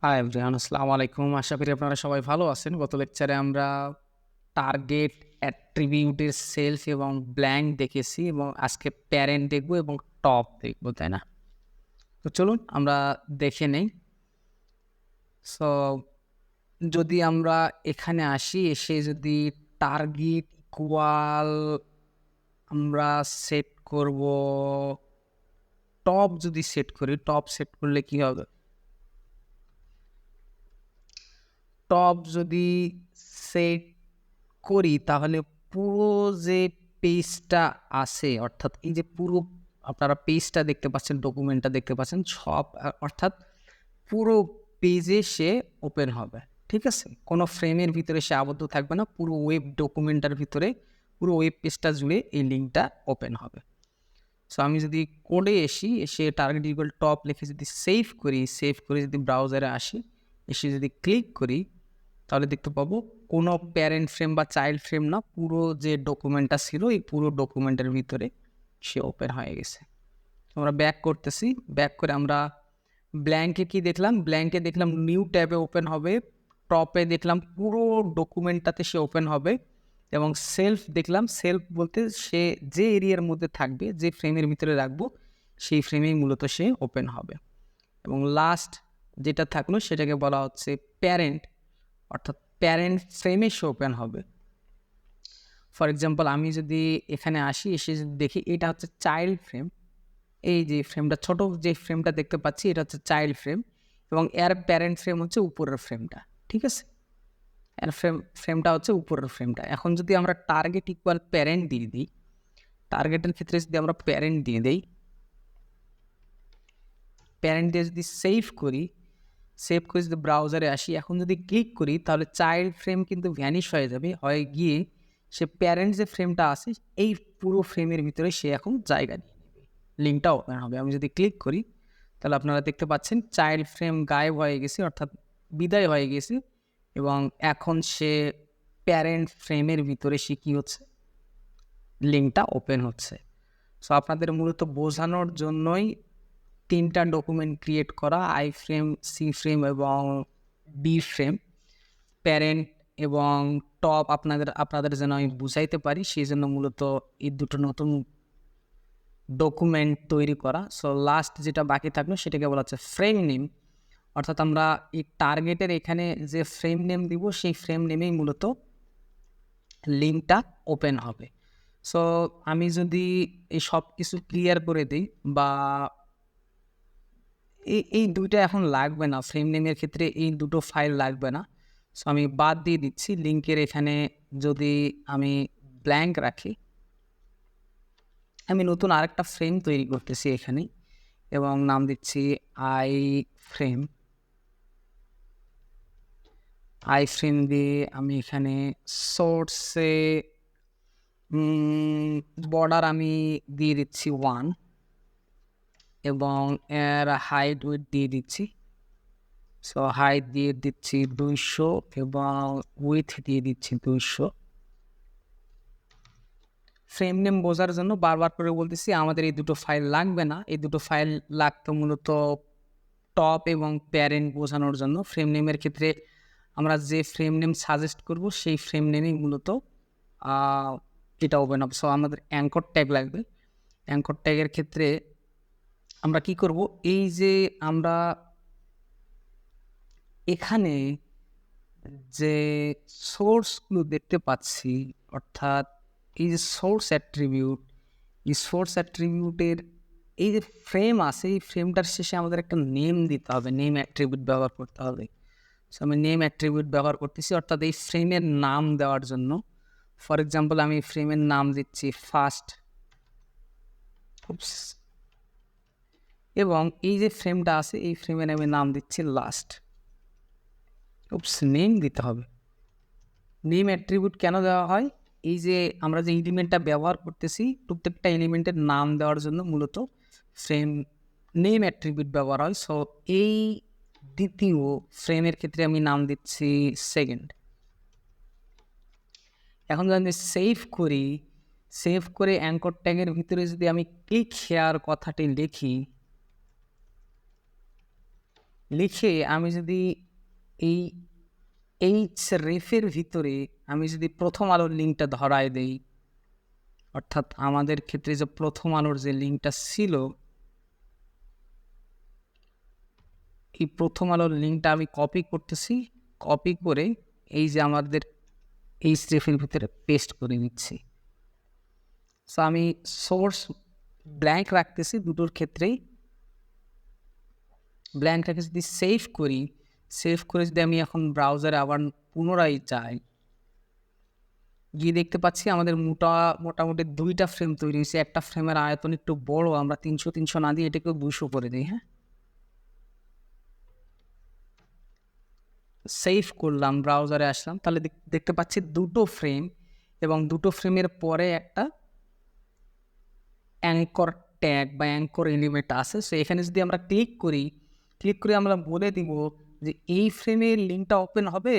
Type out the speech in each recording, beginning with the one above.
Hi everyone, আসসালামু আলাইকুম। আশা করি আপনারা সবাই ভালো আছেন। গত লেকচারে আমরা টার্গেট, অ্যাট্রিবিউটের সেলফ এবং ব্ল্যাঙ্ক দেখেছি এবং আজকে প্যারেন্ট দেখব এবং টপ দেখব, তাই না? তো চলুন আমরা দেখে নেই। সো যদি আমরা এখানে আসি, এসে যদি টার্গেট ইকুয়াল আমরা সেট করব টপ, যদি সেট করি, টপ সেট করলে কি হবে? টপ যদি সেট করি তাহলে পুরো যে পেজটা আছে, অর্থাৎ এই যে পুরো আপনারা পেজটা দেখতে পাচ্ছেন, ডকুমেন্টটা দেখতে পাচ্ছেন, সব অর্থাৎ পুরো পেজে সে ওপেন হবে। ঠিক আছে? কোনো ফ্রেমের ভিতরে সে আবদ্ধ থাকবে না। পুরো ওয়েব ডকুমেন্টটার ভিতরে পুরো ওয়েব পেজটা জুড়ে এই লিঙ্কটা ওপেন হবে। সো আমি যদি কোডে এসে টার্গেট ইকুয়াল টপ লিখে যদি সেভ করি, সেভ করে যদি ব্রাউজারে আসি, এসে যদি ক্লিক করি তাহলে দেখতে পাবো কোনো প্যারেন্ট ফ্রেম বা চাইল্ড ফ্রেম না, পুরো যে ডকুমেন্টটা ছিল এই পুরো ডকুমেন্টের ভিতরে সে ওপেন হয়ে গেছে। আমরা ব্যাক করতেছি, ব্যাক করে আমরা ব্ল্যাঙ্কে কি দেখলাম? ব্ল্যাঙ্কে দেখলাম নিউ ট্যাবে ওপেন হবে, টপে দেখলাম পুরো ডকুমেন্টটাতে সে ওপেন হবে এবং সেলফ দেখলাম, সেলফ বলতে সে যে এরিয়ার মধ্যে থাকবে, যে ফ্রেমের ভিতরে রাখবো সেই ফ্রেমেই মূলত সে ওপেন হবে। এবং লাস্ট যেটা থাকলো সেটাকে বলা হচ্ছে প্যারেন্ট, অর্থাৎ প্যারেন্ট ফ্রেমে সে ওপেন হবে। ফর এক্সাম্পল আমি যদি এখানে আসি, এসে যদি দেখি এটা হচ্ছে চাইল্ড ফ্রেম, এই যে ফ্রেমটা ছোট যে ফ্রেমটা দেখতে পাচ্ছি এটা হচ্ছে চাইল্ড ফ্রেম এবং এর প্যারেন্ট ফ্রেম হচ্ছে উপরের ফ্রেমটা। ঠিক আছে? এর ফ্রেমটা হচ্ছে উপরের ফ্রেমটা। এখন যদি আমরা টার্গেট ইকুয়াল প্যারেন্ট দিয়ে দিই, টার্গেটের ক্ষেত্রে যদি আমরা প্যারেন্ট দিয়ে দিই, প্যারেন্ট দিয়ে যদি সেভ করি, সেভ করে যদি ব্রাউজারে আসি, এখন যদি ক্লিক করি তাহলে চাইল্ড ফ্রেম কিন্তু ভ্যানিশ হয়ে যাবে, হয়ে গিয়ে সে প্যারেন্ট যে ফ্রেমটা আছে এই পুরো ফ্রেমের ভিতরে সে এখন জায়গা নিয়ে নেবে, লিঙ্কটা ওপেন হবে। আমি যদি ক্লিক করি তাহলে আপনারা দেখতে পাচ্ছেন চাইল্ড ফ্রেম গায়েব হয়ে গেছে, অর্থাৎ বিদায় হয়ে গেছে এবং এখন সে প্যারেন্ট ফ্রেমের ভিতরে সে কী হচ্ছে, লিঙ্কটা ওপেন হচ্ছে। সো আপনাদের মূলত বোঝানোর জন্যই 3টা ডকুমেন্ট ক্রিয়েট করা, আই ফ্রেম, সি ফ্রেম এবং বি ফ্রেম, প্যারেন্ট এবং টপ আপনাদের যেন আমি বুঝাইতে পারি সেই জন্য মূলত এই দুটো নতুন ডকুমেন্ট তৈরি করা। সো লাস্ট যেটা বাকি থাকলো সেটাকে বলা হচ্ছে ফ্রেম নেম, অর্থাৎ আমরা এই টার্গেটের এখানে যে ফ্রেম নেম দিব সেই ফ্রেম নেমেই মূলত লিঙ্কটা ওপেন হবে। সো আমি যদি এই সব কিছু ক্লিয়ার করে দিই, বা এই দুইটা এখন লাগবে না, ফ্রেম নেমের ক্ষেত্রে এই দুটো ফাইল লাগবে না। সো আমি বাদ দিয়ে দিচ্ছি। লিঙ্কের এখানে যদি আমি ব্ল্যাঙ্ক রাখি, আমি নতুন আরেকটা ফ্রেম তৈরি করতেছি এখানে এবং নাম দিচ্ছি আই ফ্রেম। আই ফ্রেম দিয়ে আমি এখানে সোর্সে বর্ডার আমি দিয়ে দিচ্ছি 1 এবং এর হাইট উইডথ দিয়ে দিচ্ছি, সো হাইট দিয়ে দিচ্ছি 200 এবং উইথ দিয়ে দিচ্ছি 200। ফ্রেম নেম বোঝার জন্য বারবার করে বলতেছি আমাদের এই দুটো ফাইল লাগবে না, এই দুটো ফাইল লাগতো মূলত টপ এবং প্যারেন্ট বোঝানোর জন্য। ফ্রেম নেমের ক্ষেত্রে আমরা যে ফ্রেম নেম সাজেস্ট করব সেই ফ্রেম নেমেই মূলত এটা ওপেন হবে। সো আমাদের অ্যাঙ্কর ট্যাগ লাগবে। অ্যাঙ্কর ট্যাগের ক্ষেত্রে আমরা কি করব, এই যে আমরা এখানে যে সোর্সগুলো দেখতে পাচ্ছি, অর্থাৎ এই যে সোর্স অ্যাট্রিবিউট, এই সোর্স অ্যাট্রিবিউটের এই যে ফ্রেম আছে, এই ফ্রেমটার শেষে আমাদের একটা নেম দিতে হবে, নেম অ্যাট্রিবিউট ব্যবহার করতে হবে। সো আমি নেম অ্যাট্রিবিউট ব্যবহার করতেছি, অর্থাৎ এই ফ্রেমের নাম দেওয়ার জন্য। ফর এক্সাম্পল আমি ফ্রেমের নাম দিচ্ছি ফার্স্ট, এবং এই যে ফ্রেমটা আছে এই ফ্রেমের আমি নাম দিচ্ছি লাস্ট। নেম দিতে হবে। নেম অ্যাট্রিবিউট কেন দেওয়া হয়? এই যে আমরা যে এলিমেন্টটা ব্যবহার করতেছি প্রত্যেকটা এলিমেন্টের নাম দেওয়ার জন্য মূলত ফ্রেম নেম অ্যাট্রিবিউট ব্যবহার হয়। সো এই দ্বিতীয় ফ্রেমের ক্ষেত্রে আমি নাম দিচ্ছি সেকেন্ড। এখন যদি আমি সেভ করি, সেভ করে অ্যাঙ্কর ট্যাগের ভিতরে যদি আমি ক্লিক হেয়ার কথাটি লিখি, লিখে আমি যদি এই এইচ রেফের ভিতরে আমি যদি প্রথম আলোর লিঙ্কটা ধরায় দেই, অর্থাৎ আমাদের ক্ষেত্রে যে প্রথম আলোর যে লিঙ্কটা ছিল, এই প্রথম আলোর লিঙ্কটা আমি কপি করতেছি, কপি করে এই যে আমাদের এইচ রেফের ভিতরে পেস্ট করে নিচ্ছি। সো আমি সোর্স ব্ল্যাঙ্ক রাখতেছি দুটোর ক্ষেত্রেই, ব্ল্যাঙ্ক রেখে যদি সেভ করি, সেভ করে যদি আমি এখন ব্রাউজারে আবার পুনরায় যাই, গিয়ে দেখতে পাচ্ছি আমাদের মোটামুটি 2টা ফ্রেম তৈরি হয়েছে। একটা ফ্রেমের আয়তন একটু বড়, আমরা 300 না দিয়ে এটাকেও 200 করে দিই। হ্যাঁ, সেভ করলাম, ব্রাউজারে আসলাম, তাহলে দেখতে পাচ্ছি 2টো ফ্রেম এবং 2টো ফ্রেমের পরে একটা অ্যাঙ্কর ট্যাগ বা অ্যাঙ্কর এলিমেন্ট আছে। সো এখানে যদি আমরা ক্লিক করে আমরা বলে দিব যে এই ফ্রেমের লিঙ্কটা ওপেন হবে,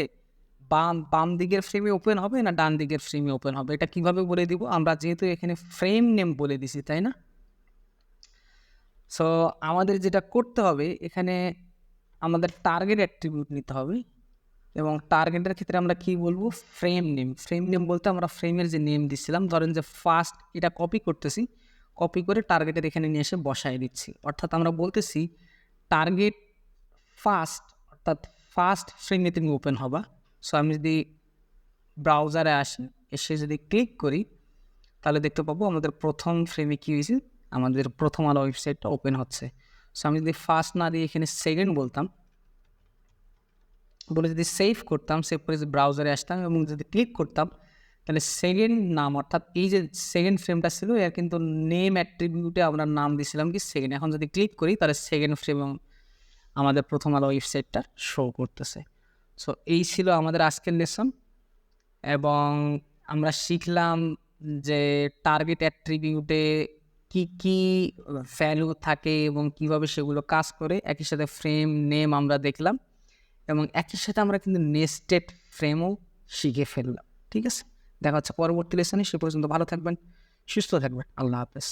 বাম দিকের ফ্রেমে ওপেন হবে না ডান দিকের ফ্রেমে ওপেন হবে। এটা কিভাবে বলে দিব? আমরা যেহেতু এখানে ফ্রেম নেম বলে দিছি, তাই না? সো আমাদের যেটা করতে হবে, এখানে আমাদের টার্গেট অ্যাট্রিবিউট নিতে হবে এবং টার্গেটের ক্ষেত্রে আমরা কি বলবো? ফ্রেম নেম বলতে আমরা ফ্রেমের যে নেম দিচ্ছিলাম, ধরেন যে ফার্স্ট, এটা কপি করতেছি, কপি করে টার্গেটের এখানে নিয়ে এসে বসায় দিচ্ছি। অর্থাৎ আমরা বলতেছি টার্গেট ফার্স্ট, অর্থাৎ ফার্স্ট ফ্রেমে তুমি ওপেন হবা। সো আমি যদি ব্রাউজারে আসি, এসে যদি ক্লিক করি, তাহলে দেখতে পাবো আমাদের প্রথম ফ্রেমে কী হয়েছে, আমাদের প্রথম আলো ওয়েবসাইটটা ওপেন হচ্ছে। সো আমি যদি ফার্স্ট না দিয়ে এখানে সেকেন্ড বলতাম, বলে যদি সেভ করতাম, সেভ করে যদি ব্রাউজারে আসতাম এবং যদি ক্লিক করতাম, তাহলে সেকেন্ড নাম, অর্থাৎ এই যে সেকেন্ড ফ্রেমটা ছিল এর কিন্তু নেম অ্যাট্রিবিউটে আমরা নাম দিয়েছিলাম কি সেকেন্ড। এখন যদি ক্লিক করি তাহলে সেকেন্ড ফ্রেম আমাদের প্রথম আলো ওয়েবসাইটটা শো করতেছে। সো এই ছিল আমাদের আজকের লেসন এবং আমরা শিখলাম যে টার্গেট অ্যাট্রিবিউটে কি কি ভ্যালু থাকে এবং কিভাবে সেগুলো কাজ করে। একই সাথে ফ্রেম নেম আমরা দেখলাম এবং একই সাথে আমরা কিন্তু নেস্টেড ফ্রেমও শিখে ফেললাম। ঠিক আছে, দেখা হচ্ছে পরবর্তী লেসনে। সে পর্যন্ত ভালো থাকবেন, সুস্থ থাকবেন। আল্লাহ হাফেজ।